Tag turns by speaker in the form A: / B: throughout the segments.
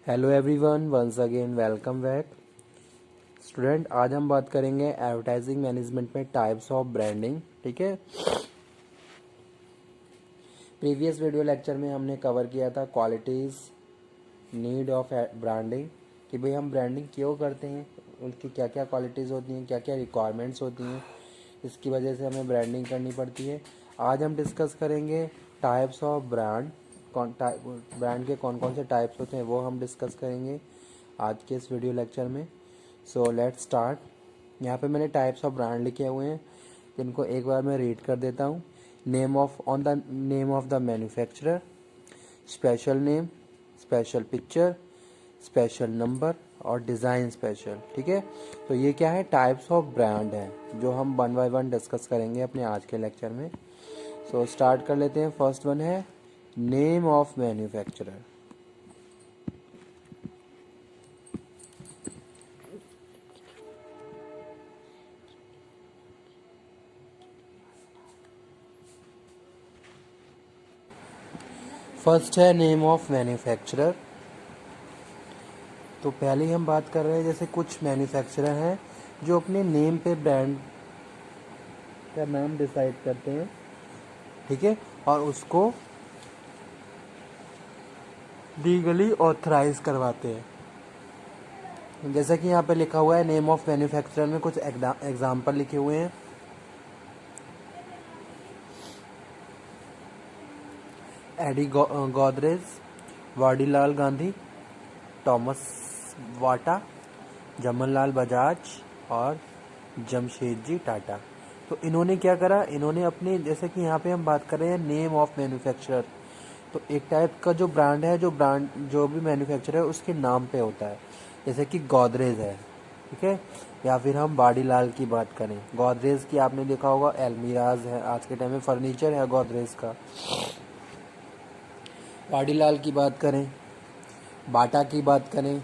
A: Hello everyone, once again welcome back. Student, आज हम बात करेंगे एडवर्टाइजिंग मैनेजमेंट में टाइप्स ऑफ ब्रांडिंग। ठीक है, प्रीवियस वीडियो लेक्चर में हमने कवर किया था क्वालिटीज़ नीड ऑफ ब्रांडिंग, कि भाई हम ब्रांडिंग क्यों करते हैं, उनकी क्या क्या क्वालिटीज़ होती हैं, क्या क्या रिक्वायरमेंट्स होती हैं, इसकी वजह से हमें ब्रांडिंग करनी पड़ती है। आज हम डिस्कस करेंगे टाइप्स ऑफ ब्रांड, ब्रांड के कौन कौन से टाइप्स होते हैं वो हम डिस्कस करेंगे आज के इस वीडियो लेक्चर में। So let's start. यहाँ पे मैंने टाइप्स ऑफ ब्रांड लिखे हुए हैं, जिनको एक बार मैं रीड कर देता हूँ। Name of the manufacturer, special name, special picture, special number और डिज़ाइन स्पेशल। ठीक है, तो ये क्या है, टाइप्स ऑफ ब्रांड है, जो हम वन बाय वन डिस्कस करेंगे अपने आज के लेक्चर में। सो स्टार्ट कर लेते हैं। फर्स्ट वन है नेम ऑफ मैन्युफैक्चरर। फर्स्ट है नेम ऑफ मैन्युफैक्चरर। तो पहले ही हम बात कर रहे हैं, जैसे कुछ मैन्युफैक्चरर हैं जो अपने नेम पे ब्रांड का नाम डिसाइड करते हैं। ठीक है, और उसको लीगली ऑथराइज करवाते हैं। जैसा कि यहाँ पे लिखा हुआ है नेम ऑफ मैन्युफैक्चरर में कुछ एग्जाम्पल लिखे हुए हैं। एडी गोदरेज, वाडीलाल गांधी, थॉमस वाटा, जमनलाल बजाज और जमशेदजी टाटा। तो इन्होंने क्या करा, इन्होंने अपने, जैसे कि यहाँ पे हम बात कर रहे हैं नेम ऑफ मैन्युफैक्चरर, तो एक टाइप का जो ब्रांड है, जो भी मैन्युफैक्चरर है उसके नाम पे होता है। जैसे कि गोदरेज है, ठीक है, या फिर हम वाडीलाल की बात करें, गोदरेज की आपने देखा होगा एलमीराज है, आज के टाइम में फर्नीचर है गोदरेज का। वाडीलाल की बात करें, बाटा की बात करें,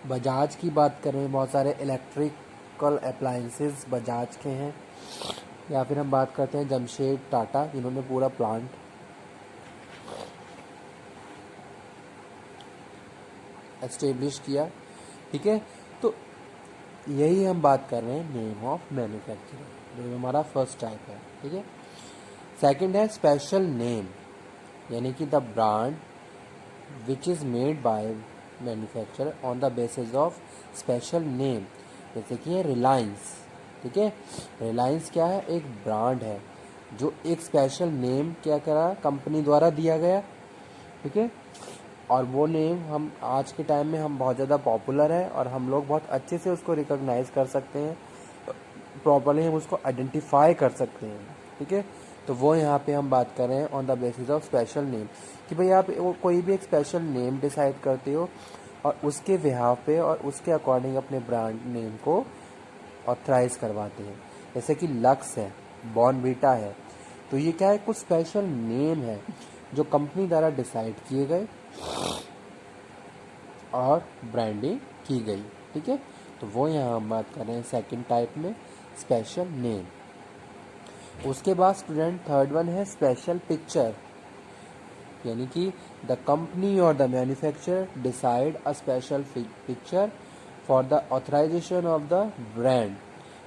A: बजाज की बात करें, बहुत सारे इलेक्ट्रिकल अप्लायंसेस बजाज के हैं। या फिर हम बात करते हैं जमशेद टाटा, जिन्होंने पूरा प्लांट एस्टेब्लिश किया। ठीक है, तो यही हम बात कर रहे हैं नेम ऑफ मैन्युफैक्चरर, जो हमारा फर्स्ट टाइप है। ठीक है, सेकंड है स्पेशल नेम, यानी कि the brand which is made by manufacturer on the basis of special name. जैसे कि है रिलायंस। ठीक है, रिलायंस क्या है, एक ब्रांड है जो एक स्पेशल नेम क्या करा, कंपनी द्वारा दिया गया। ठीक है, और वो नेम हम आज के टाइम में हम बहुत ज़्यादा पॉपुलर है और हम लोग बहुत अच्छे से उसको रिकॉग्नाइज कर सकते हैं, प्रॉपरली हम उसको आइडेंटिफाई कर सकते हैं। ठीक है, तो वो यहाँ पे हम बात कर रहे हैं on the basis of special name, कि भाई आप कोई भी एक स्पेशल नेम डिसाइड करते हो और उसके बिहाफ पे और उसके अकॉर्डिंग अपने ब्रांड नेम को ऑथराइज करवाते हैं। जैसे कि लक्स है, बॉर्नवीटा है, तो ये क्या है, कुछ स्पेशल नेम है जो कंपनी द्वारा डिसाइड किए गए और ब्रांडिंग की गई। ठीक है, तो वो यहाँ हम बात कर रहे हैं सेकंड टाइप में, स्पेशल नेम। उसके बाद स्टूडेंट थर्ड वन है स्पेशल पिक्चर, यानी कि द कंपनी और the manufacturer decide a special picture for the authorization of the brand.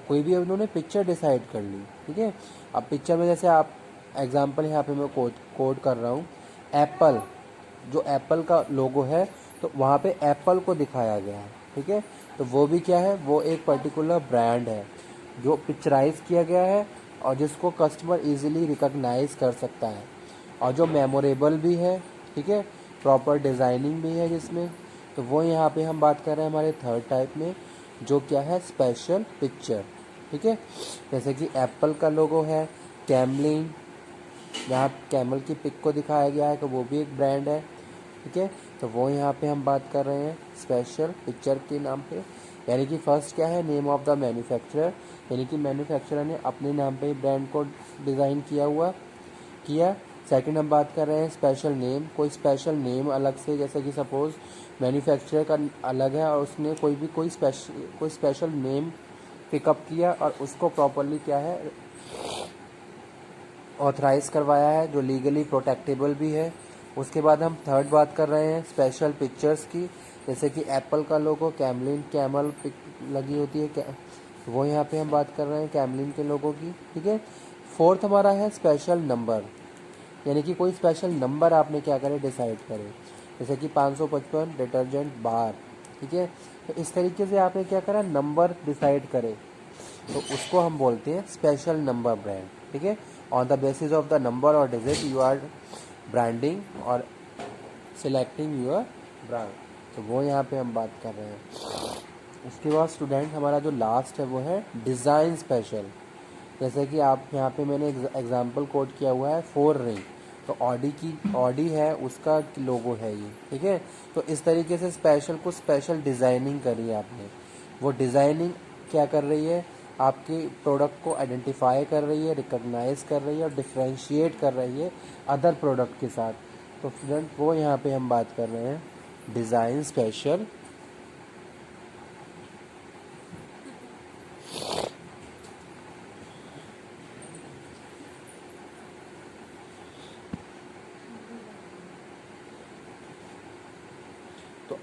A: कोई भी उन्होंने पिक्चर डिसाइड कर ली। ठीक है, अब पिक्चर में जैसे आप एग्जांपल यहाँ पे मैं कोड कर रहा हूँ, एप्पल, जो एप्पल का लोगो है तो वहाँ पे एप्पल को दिखाया गया है। ठीक है, तो वो भी क्या है, वो एक पर्टिकुलर ब्रांड है जो पिक्चराइज किया गया है और जिसको कस्टमर इजीली रिकॉग्नाइज कर सकता है और जो मेमोरेबल भी है। ठीक है, प्रॉपर डिज़ाइनिंग भी है जिसमें, तो वो यहाँ पे हम बात कर रहे हैं हमारे थर्ड टाइप में, जो क्या है, स्पेशल पिक्चर। ठीक है, जैसे कि एप्पल का लोगो है, कैमलिन, यहाँ कैमल की पिक को दिखाया गया है, तो वो भी एक ब्रांड है। ठीक है, तो वो यहाँ पे हम बात कर रहे हैं स्पेशल पिक्चर के नाम पे। यानी कि फर्स्ट क्या है, नेम ऑफ द मैन्युफैक्चरर, यानी कि मैन्युफैक्चरर ने अपने नाम पे ब्रांड को डिज़ाइन किया। सेकंड हम बात कर रहे हैं स्पेशल नेम, कोई स्पेशल नेम अलग से, जैसे कि सपोज मैन्युफैक्चरर का अलग है और उसने कोई स्पेशल नेम पिकअप किया और उसको प्रॉपरली क्या है, ऑथराइज करवाया है, जो लीगली प्रोटेक्टेबल भी है। उसके बाद हम थर्ड बात कर रहे हैं स्पेशल पिक्चर्स की, जैसे कि एप्पल का लोगो, कैमलिन कैमल पिक लगी होती है वो यहाँ पे हम बात कर रहे हैं कैमलिन के लोगों की, ठीक है। फोर्थ हमारा है स्पेशल नंबर, यानी कि कोई स्पेशल नंबर आपने क्या करें डिसाइड करें, जैसे कि 555 डिटर्जेंट बार, ठीक है। तो इस तरीके से आपने क्या करा, नंबर डिसाइड करे, तो उसको हम बोलते हैं स्पेशल नंबर ब्रांड, ठीक है। On the basis of the number और डिजिट यू आर ब्रांडिंग और सिलेक्टिंग योर ब्रांड, तो वो यहाँ पे हम बात कर रहे हैं। उसके बाद स्टूडेंट हमारा जो लास्ट है वो है डिज़ाइन स्पेशल, जैसे कि आप यहाँ पे मैंने एग्जांपल कोट किया हुआ है 4 रिंग, तो ऑडी है उसका लोगो है ये, ठीक है। तो इस तरीके से कुछ स्पेशल डिज़ाइनिंग करी है आपने, वो डिज़ाइनिंग क्या कर रही है, आपके प्रोडक्ट को आइडेंटिफाई कर रही है, रिकॉग्नाइज कर रही है और डिफ्रेंशिएट कर रही है अदर प्रोडक्ट के साथ। तो स्टूडेंट वो यहाँ पे हम बात कर रहे हैं डिज़ाइन स्पेशल। तो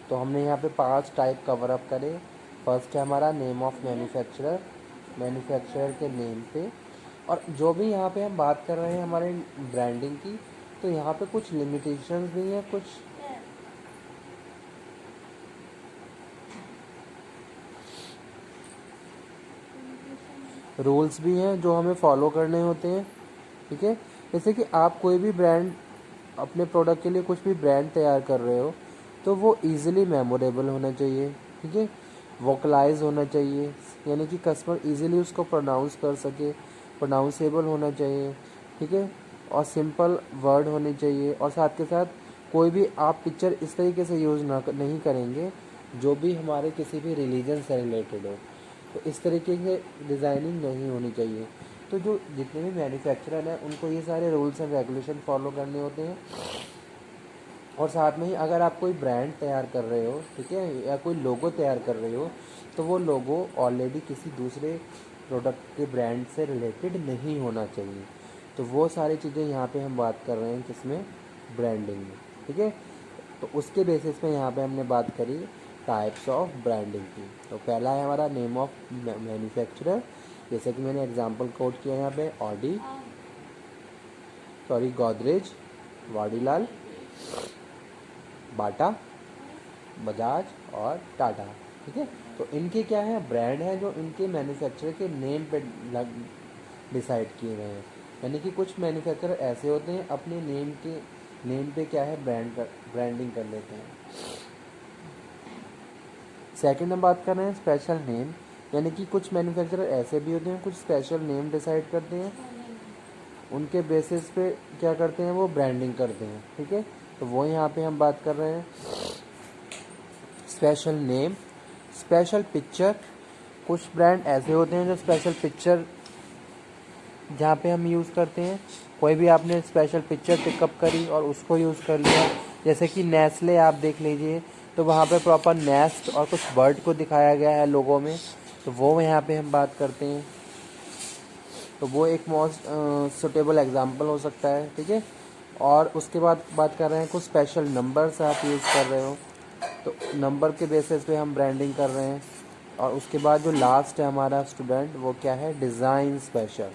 A: तो हमने यहाँ पे 5 टाइप कवर अप करे। फर्स्ट है हमारा नेम ऑफ मैन्युफैक्चरर, मैन्युफैक्चरर के नेम पे, और जो भी यहाँ पे हम बात कर रहे हैं हमारे ब्रांडिंग की, तो यहाँ पे कुछ लिमिटेशंस भी हैं, कुछ रूल्स भी हैं जो हमें फॉलो करने होते हैं, ठीक है। जैसे कि आप कोई भी ब्रांड अपने प्रोडक्ट के लिए कुछ भी ब्रांड तैयार कर रहे हो, तो वो इजीली मेमोरेबल होना चाहिए, ठीक है, वोकलाइज होना चाहिए, यानी कि कस्टमर इजीली उसको प्रोनाउंस कर सके, प्रोनाउंसेबल होना चाहिए, ठीक है, और सिंपल वर्ड होने चाहिए, और साथ के साथ कोई भी आप पिक्चर इस तरीके से यूज़ नहीं करेंगे जो भी हमारे किसी भी रिलीजन से रिलेटेड हो, तो इस तरीके की डिज़ाइनिंग नहीं होनी चाहिए। तो जो जितने भी मैन्युफैक्चरर हैं उनको ये सारे रूल्स एंड रेगुलेशन फॉलो करने होते हैं। और साथ में ही अगर आप कोई ब्रांड तैयार कर रहे हो, ठीक है, या कोई लोगो तैयार कर रहे हो, तो वो लोगो ऑलरेडी किसी दूसरे प्रोडक्ट के ब्रांड से रिलेटेड नहीं होना चाहिए। तो वो सारी चीज़ें यहाँ पे हम बात कर रहे हैं किसमें, ब्रांडिंग में, ठीक है। तो उसके बेसिस पे यहाँ पे हमने बात करी टाइप्स ऑफ ब्रांडिंग की। तो पहला है हमारा नेम ऑफ मैन्युफैक्चरर, जैसे कि मैंने एग्जांपल कोट किया यहाँ पे गोदरेज, वाडीलाल, बाटा, बजाज और टाटा, ठीक है। तो इनके क्या है, ब्रांड है जो इनके मैन्युफैक्चरर के नेम पे डिसाइड किए गए हैं, यानी कि कुछ मैन्युफैक्चरर ऐसे होते हैं अपने नेम पे क्या है ब्रांडिंग कर लेते हैं। सेकंड हम बात कर रहे हैं स्पेशल नेम, यानी कि कुछ मैन्युफैक्चरर ऐसे भी होते हैं कुछ स्पेशल नेम डिसाइड करते हैं, उनके बेसिस पे क्या करते हैं वो ब्रांडिंग करते हैं, ठीक है। तो वो यहाँ पे हम बात कर रहे हैं स्पेशल नेम, स्पेशल पिक्चर। कुछ ब्रांड ऐसे होते हैं जो स्पेशल पिक्चर जहाँ पे हम यूज़ करते हैं, कोई भी आपने स्पेशल पिक्चर पिकअप करी और उसको यूज़ कर लिया, जैसे कि नेस्ले आप देख लीजिए, तो वहाँ पे प्रॉपर नेस्ट और कुछ बर्ड को दिखाया गया है लोगों में, तो वो यहाँ पे हम बात करते हैं। तो वो एक मोस्ट सुटेबल एग्जांपल हो सकता है, ठीक है। और उसके बाद बात कर रहे हैं कुछ स्पेशल नंबर्स आप यूज़ कर रहे हो, तो नंबर के बेसिस पे हम ब्रांडिंग कर रहे हैं। और उसके बाद जो लास्ट है हमारा स्टूडेंट वो क्या है, डिज़ाइन स्पेशल,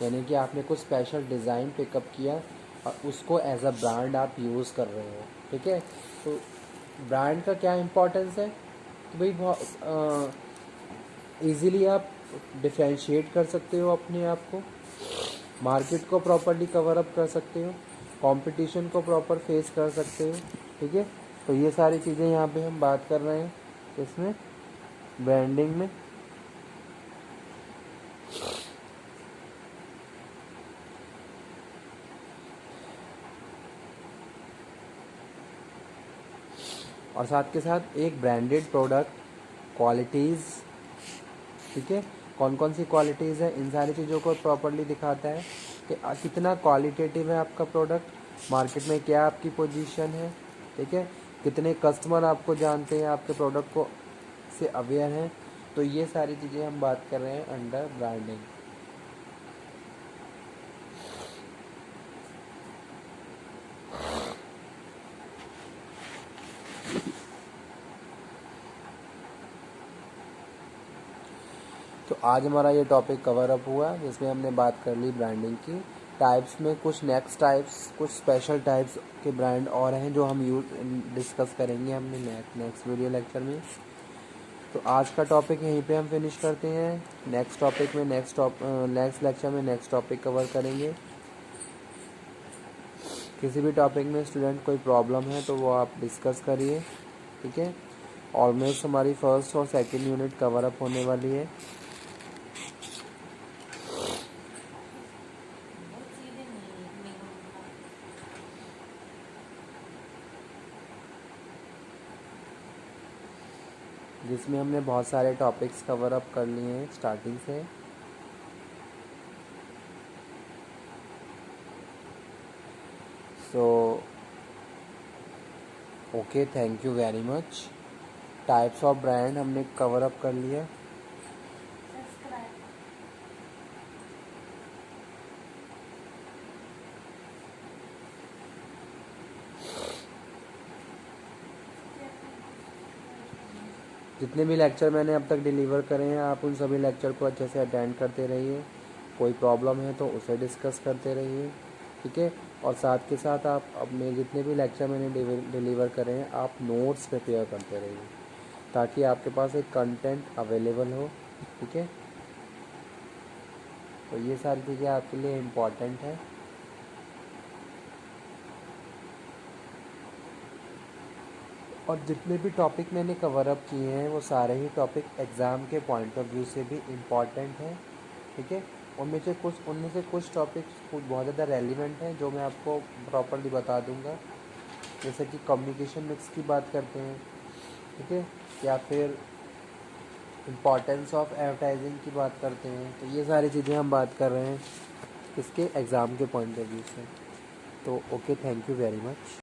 A: यानी कि आपने कुछ स्पेशल डिज़ाइन पिकअप किया और उसको एज अ ब्रांड आप यूज़ कर रहे हो, ठीक है। तो ब्रांड का क्या इम्पोर्टेंस है, तो भाई बहुत ईज़िली आप डिफ्रेंशिएट कर सकते हो अपने आप को, मार्केट को प्रॉपरली कवर अप कर सकते हो, कंपटीशन को प्रॉपर फेस कर सकते हो, ठीक है। तो ये सारी चीज़ें यहाँ पे हम बात कर रहे हैं इसमें ब्रांडिंग में। और साथ के साथ एक ब्रांडेड प्रोडक्ट क्वालिटीज़, ठीक है, कौन कौन सी क्वालिटीज़ है, इन सारी चीज़ों को प्रॉपरली दिखाता है कि कितना क्वालिटेटिव है आपका प्रोडक्ट, मार्केट में क्या आपकी पोजीशन है, ठीक है, कितने कस्टमर आपको जानते हैं, आपके प्रोडक्ट को से अवेयर हैं। तो ये सारी चीज़ें हम बात कर रहे हैं अंडर ब्रांडिंग। आज हमारा ये टॉपिक कवर अप हुआ जिसमें हमने बात कर ली ब्रांडिंग की टाइप्स में। कुछ नेक्स्ट टाइप्स, कुछ स्पेशल टाइप्स के ब्रांड और हैं जो हम डिस्कस करेंगे हमने नेक्स्ट वीडियो लेक्चर में। तो आज का टॉपिक यहीं पे हम फिनिश करते हैं। नेक्स्ट टॉपिक में नेक्स्ट लेक्चर में नेक्स्ट टॉपिक कवर करेंगे। किसी भी टॉपिक में स्टूडेंट कोई प्रॉब्लम है तो वो आप डिस्कस करिए, ठीक है। ऑलमोस्ट हमारी फर्स्ट और सेकंड यूनिट कवर अप होने वाली है। जिसमें हमने बहुत सारे टॉपिक्स कवर अप कर लिए हैं स्टार्टिंग से। So okay, thank you very much. Types of brand हमने कवर अप कर लिया। जितने भी लेक्चर मैंने अब तक डिलीवर करे हैं आप उन सभी लेक्चर को अच्छे से अटेंड करते रहिए। कोई प्रॉब्लम है तो उसे डिस्कस करते रहिए, ठीक है। और साथ के साथ आप अपने जितने भी लेक्चर मैंने डिलीवर करे हैं आप नोट्स प्रिपेयर करते रहिए ताकि आपके पास एक कंटेंट अवेलेबल हो, ठीक है। तो ये सारी चीज़ें आपके लिए इम्पॉर्टेंट है। और जितने भी टॉपिक मैंने कवर अप किए हैं वो सारे ही टॉपिक एग्ज़ाम के पॉइंट ऑफ व्यू से भी इम्पॉर्टेंट हैं, ठीक है। उनमें से कुछ टॉपिक्स बहुत ज़्यादा रेलिवेंट हैं जो मैं आपको प्रॉपरली बता दूंगा। जैसे कि कम्युनिकेशन मिक्स की बात करते हैं, ठीक है, या फिर इम्पॉर्टेंस ऑफ एडवर्टाइजिंग की बात करते हैं। तो ये सारी चीज़ें हम बात कर रहे हैं इसके एग्ज़ाम के पॉइंट ऑफ व्यू से। तो okay, thank you very much.